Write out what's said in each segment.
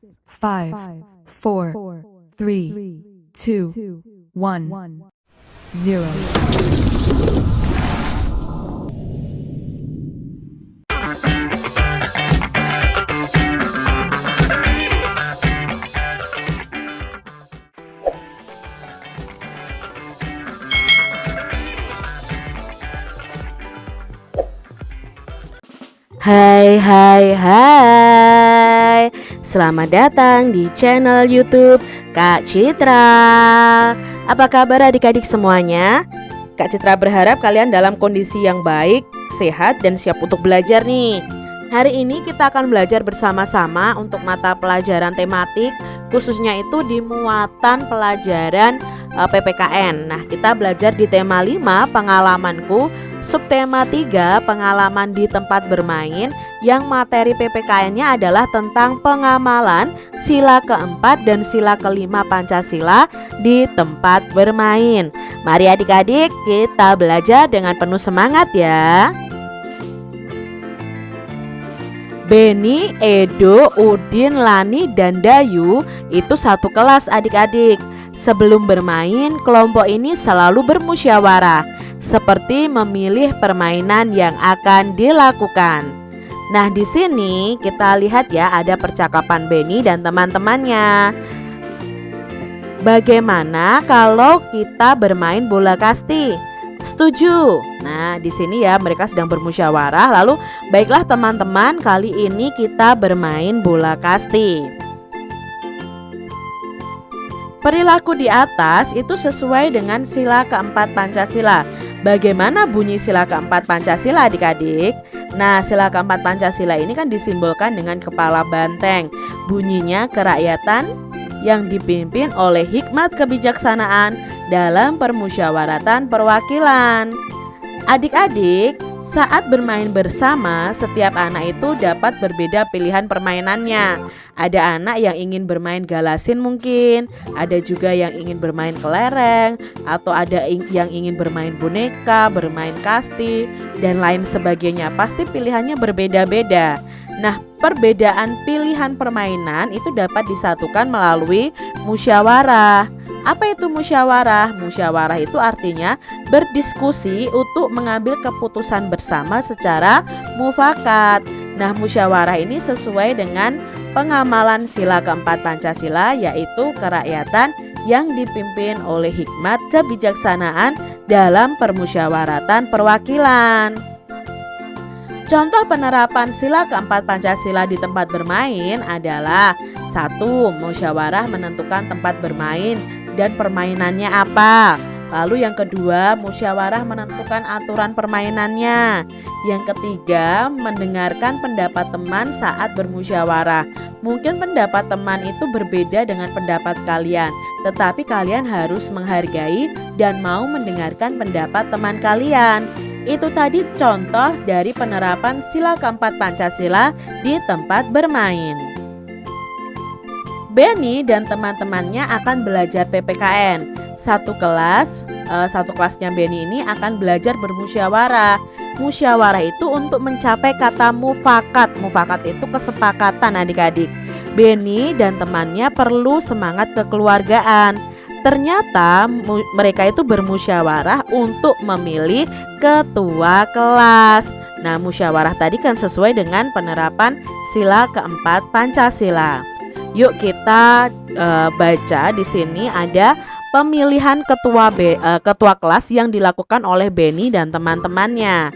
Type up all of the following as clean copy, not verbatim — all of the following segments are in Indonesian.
5, 4, 3, 2, 1, 0. Hai, selamat datang di channel YouTube Kak Citra. Apa kabar adik-adik semuanya? Kak Citra berharap kalian dalam kondisi yang baik, sehat, dan siap untuk belajar nih. Hari ini kita akan belajar bersama-sama untuk mata pelajaran tematik, khususnya itu di muatan pelajaran PPKN. Nah, kita belajar di tema 5 pengalamanku, subtema 3 pengalaman di tempat bermain, yang materi PPKN-nya adalah tentang pengamalan sila keempat dan sila kelima Pancasila di tempat bermain. Mari adik-adik kita belajar dengan penuh semangat ya. Beni, Edo, Udin, Lani, dan Dayu itu satu kelas adik-adik. Sebelum bermain, kelompok ini selalu bermusyawarah seperti memilih permainan yang akan dilakukan. Nah, di sini kita lihat ya, ada percakapan Beni dan teman-temannya. Bagaimana kalau kita bermain bola kasti? Setuju. Nah, di sini ya mereka sedang bermusyawarah. Lalu, baiklah teman-teman, kali ini kita bermain bola kasti. Perilaku di atas itu sesuai dengan sila keempat Pancasila. Bagaimana bunyi sila keempat Pancasila adik-adik? Nah, sila keempat Pancasila ini kan disimbolkan dengan kepala banteng. Bunyinya kerakyatan yang dipimpin oleh hikmat kebijaksanaan dalam permusyawaratan perwakilan. Adik-adik, saat bermain bersama, setiap anak itu dapat berbeda pilihan permainannya. Ada anak yang ingin bermain galasin mungkin, ada juga yang ingin bermain kelereng, atau ada yang ingin bermain boneka, bermain kasti, dan lain sebagainya. Pasti pilihannya berbeda-beda. Nah, perbedaan pilihan permainan itu dapat disatukan melalui musyawarah. Apa itu musyawarah? Musyawarah itu artinya berdiskusi untuk mengambil keputusan bersama secara mufakat. Nah, musyawarah ini sesuai dengan pengamalan sila keempat Pancasila, yaitu kerakyatan yang dipimpin oleh hikmat kebijaksanaan dalam permusyawaratan perwakilan. Contoh penerapan sila keempat Pancasila di tempat bermain adalah 1. Musyawarah menentukan tempat bermain dan permainannya apa. Lalu yang kedua, musyawarah menentukan aturan permainannya. Yang ketiga, mendengarkan pendapat teman saat bermusyawarah. Mungkin pendapat teman itu berbeda dengan pendapat kalian, tetapi kalian harus menghargai dan mau mendengarkan pendapat teman kalian. Itu tadi contoh dari penerapan sila keempat Pancasila di tempat bermain. Beni dan teman-temannya akan belajar PPKN. Satu kelasnya Beni ini akan belajar bermusyawarah. Musyawarah itu untuk mencapai kata mufakat. Mufakat itu kesepakatan adik-adik. Beni dan temannya perlu semangat kekeluargaan. Ternyata mereka itu bermusyawarah untuk memilih ketua kelas. Nah, musyawarah tadi kan sesuai dengan penerapan sila keempat Pancasila. Yuk kita baca di sini ada pemilihan ketua kelas yang dilakukan oleh Beni dan teman-temannya.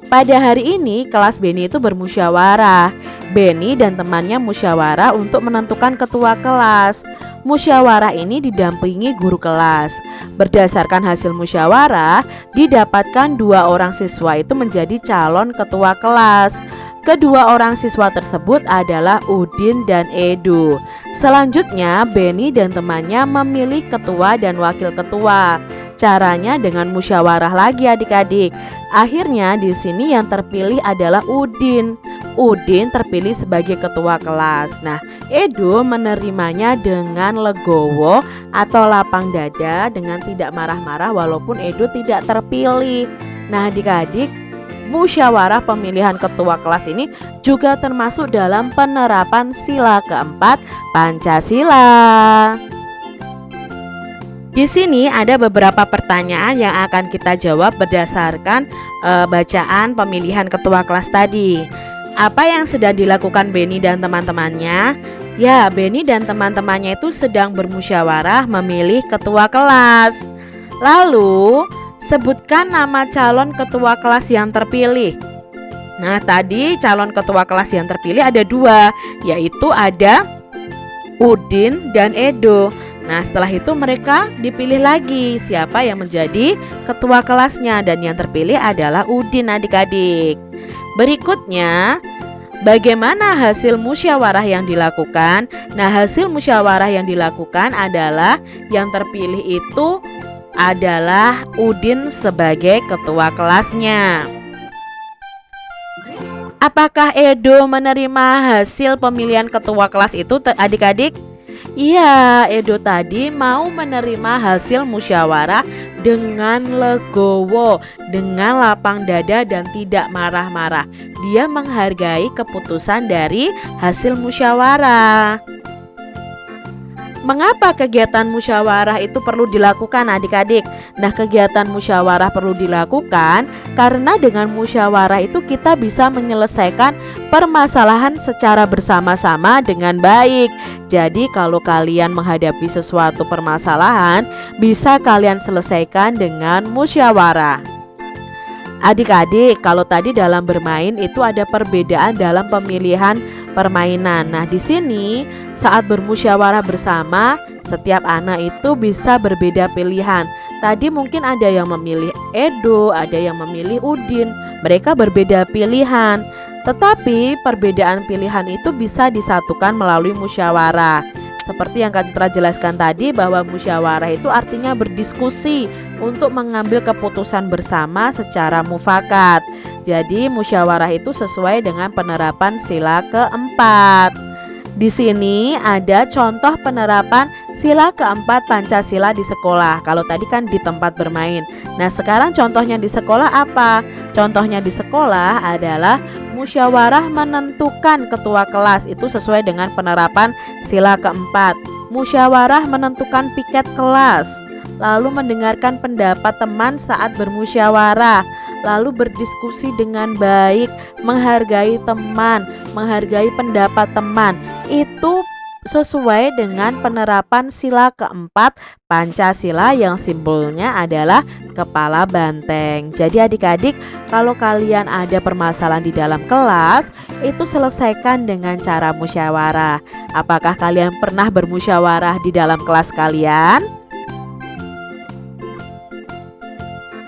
Pada hari ini kelas Beni itu bermusyawarah. Beni dan temannya musyawarah untuk menentukan ketua kelas. Musyawarah ini didampingi guru kelas. Berdasarkan hasil musyawarah, didapatkan 2 orang siswa itu menjadi calon ketua kelas. Kedua orang siswa tersebut adalah Udin dan Edo. Selanjutnya, Beni dan temannya memilih ketua dan wakil ketua. Caranya dengan musyawarah lagi adik-adik. Akhirnya di sini yang terpilih adalah Udin. Udin terpilih sebagai ketua kelas. Nah, Edo menerimanya dengan legowo atau lapang dada dengan tidak marah-marah walaupun Edo tidak terpilih. Nah, adik-adik, musyawarah pemilihan ketua kelas ini juga termasuk dalam penerapan sila keempat Pancasila. Di sini ada beberapa pertanyaan yang akan kita jawab berdasarkan bacaan pemilihan ketua kelas tadi. Apa yang sedang dilakukan Beni dan teman-temannya? Ya, Beni dan teman-temannya itu sedang bermusyawarah memilih ketua kelas. Lalu, sebutkan nama calon ketua kelas yang terpilih. Nah, tadi calon ketua kelas yang terpilih ada dua, yaitu ada Udin dan Edo. Nah, setelah itu mereka dipilih lagi siapa yang menjadi ketua kelasnya, dan yang terpilih adalah Udin adik-adik. Berikutnya, bagaimana hasil musyawarah yang dilakukan? Nah, hasil musyawarah yang dilakukan adalah yang terpilih itu adalah Udin sebagai ketua kelasnya. Apakah Edo menerima hasil pemilihan ketua kelas itu adik-adik? Iya, Edo tadi mau menerima hasil musyawarah dengan legowo, dengan lapang dada dan tidak marah-marah. Dia menghargai keputusan dari hasil musyawarah. Mengapa kegiatan musyawarah itu perlu dilakukan adik-adik? Nah, kegiatan musyawarah perlu dilakukan karena dengan musyawarah itu kita bisa menyelesaikan permasalahan secara bersama-sama dengan baik. Jadi kalau kalian menghadapi sesuatu permasalahan, bisa kalian selesaikan dengan musyawarah. Adik-adik, kalau tadi dalam bermain itu ada perbedaan dalam pemilihan permainan. Nah, di sini saat bermusyawarah bersama, setiap anak itu bisa berbeda pilihan. Tadi mungkin ada yang memilih Edo, ada yang memilih Udin. Mereka berbeda pilihan. Tetapi perbedaan pilihan itu bisa disatukan melalui musyawarah. Seperti yang Kak Citra jelaskan tadi, bahwa musyawarah itu artinya berdiskusi untuk mengambil keputusan bersama secara mufakat. Jadi musyawarah itu sesuai dengan penerapan sila keempat. Di sini ada contoh penerapan sila keempat Pancasila di sekolah. Kalau tadi kan di tempat bermain. Nah, sekarang contohnya di sekolah apa? Contohnya di sekolah adalah musyawarah menentukan ketua kelas, itu sesuai dengan penerapan sila keempat. Musyawarah menentukan piket kelas, lalu mendengarkan pendapat teman saat bermusyawarah, lalu berdiskusi dengan baik, menghargai teman, menghargai pendapat teman. Itu sesuai dengan penerapan sila keempat Pancasila yang simbolnya adalah kepala banteng. Jadi adik-adik, kalau kalian ada permasalahan di dalam kelas, itu selesaikan dengan cara musyawarah. Apakah kalian pernah bermusyawarah di dalam kelas kalian?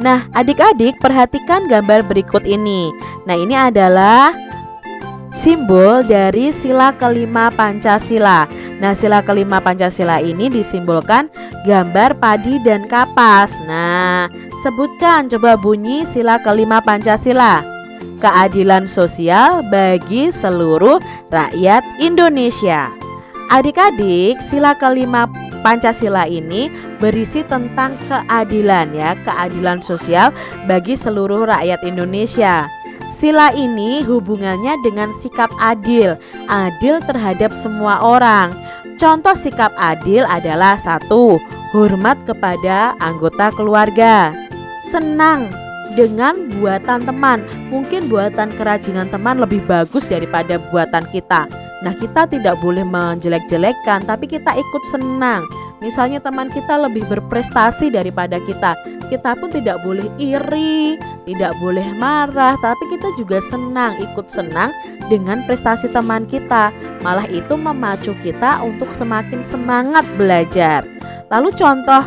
Nah, adik-adik perhatikan gambar berikut ini. Nah, ini adalah simbol dari sila kelima Pancasila. Nah, sila kelima Pancasila ini disimbolkan gambar padi dan kapas. Nah, sebutkan, coba bunyi sila kelima Pancasila. Keadilan sosial bagi seluruh rakyat Indonesia. Adik-adik, sila kelima Pancasila ini berisi tentang keadilan ya, keadilan sosial bagi seluruh rakyat Indonesia. Sila ini hubungannya dengan sikap adil, adil terhadap semua orang. Contoh sikap adil adalah 1. Hormat kepada anggota keluarga. Senang dengan buatan teman. Mungkin buatan kerajinan teman lebih bagus daripada buatan kita. Nah, kita tidak boleh menjelek-jelekkan, tapi kita ikut senang. Misalnya teman kita lebih berprestasi daripada kita pun tidak boleh iri, tidak boleh marah, tapi kita juga senang, ikut senang dengan prestasi teman kita. Malah itu memacu kita untuk semakin semangat belajar. Lalu contoh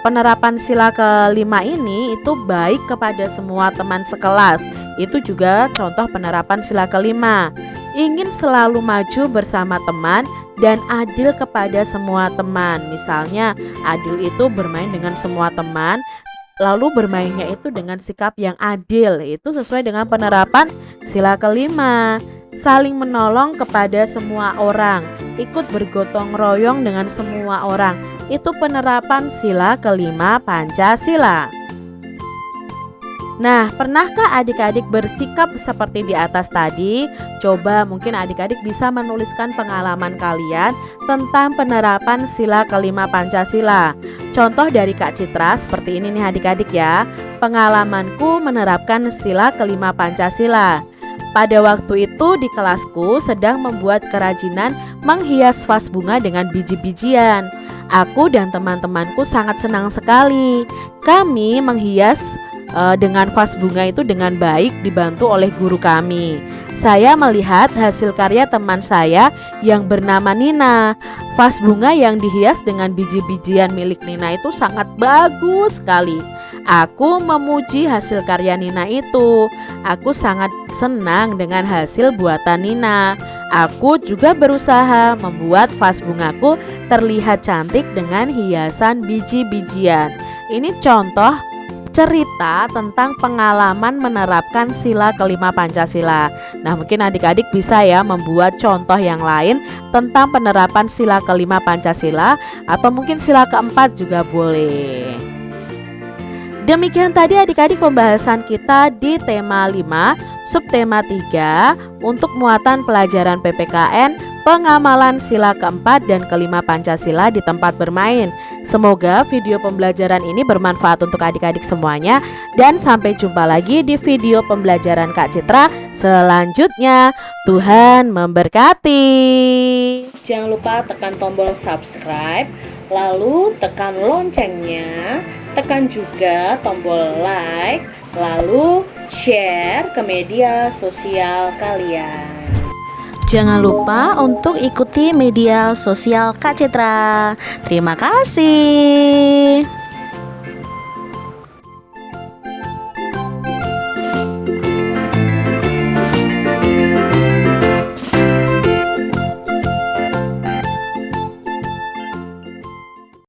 penerapan sila kelima ini itu baik kepada semua teman sekelas. Itu juga contoh penerapan sila kelima. Ingin selalu maju bersama teman dan adil kepada semua teman. Misalnya adil itu bermain dengan semua teman, lalu bermainnya itu dengan sikap yang adil. Itu sesuai dengan penerapan sila kelima. Saling menolong kepada semua orang, ikut bergotong royong dengan semua orang. Itu penerapan sila kelima Pancasila. Nah, pernahkah adik-adik bersikap seperti di atas tadi? Coba mungkin adik-adik bisa menuliskan pengalaman kalian tentang penerapan sila kelima Pancasila. Contoh dari Kak Citra seperti ini nih adik-adik ya. Pengalamanku menerapkan sila kelima Pancasila. Pada waktu itu di kelasku sedang membuat kerajinan menghias vas bunga dengan biji-bijian. Aku dan teman-temanku sangat senang sekali. Kami menghias dengan vas bunga itu dengan baik dibantu oleh guru kami. Saya melihat hasil karya teman saya yang bernama Nina. Vas bunga yang dihias dengan biji-bijian milik Nina itu sangat bagus sekali. Aku memuji hasil karya Nina itu. Aku sangat senang dengan hasil buatan Nina. Aku juga berusaha membuat vas bungaku terlihat cantik dengan hiasan biji-bijian. Ini contoh cerita tentang pengalaman menerapkan sila kelima Pancasila. Nah, mungkin adik-adik bisa ya membuat contoh yang lain tentang penerapan sila kelima Pancasila, atau mungkin sila keempat juga boleh. Demikian tadi adik-adik pembahasan kita di tema 5, subtema 3 untuk muatan pelajaran PPKN, pengamalan sila keempat dan kelima Pancasila di tempat bermain. Semoga video pembelajaran ini bermanfaat untuk adik-adik semuanya, dan sampai jumpa lagi di video pembelajaran Kak Citra selanjutnya. Tuhan memberkati. Jangan lupa tekan tombol subscribe, lalu tekan loncengnya, tekan juga tombol like, lalu share ke media sosial kalian. Jangan lupa untuk ikuti media sosial Kak Citra. Terima kasih.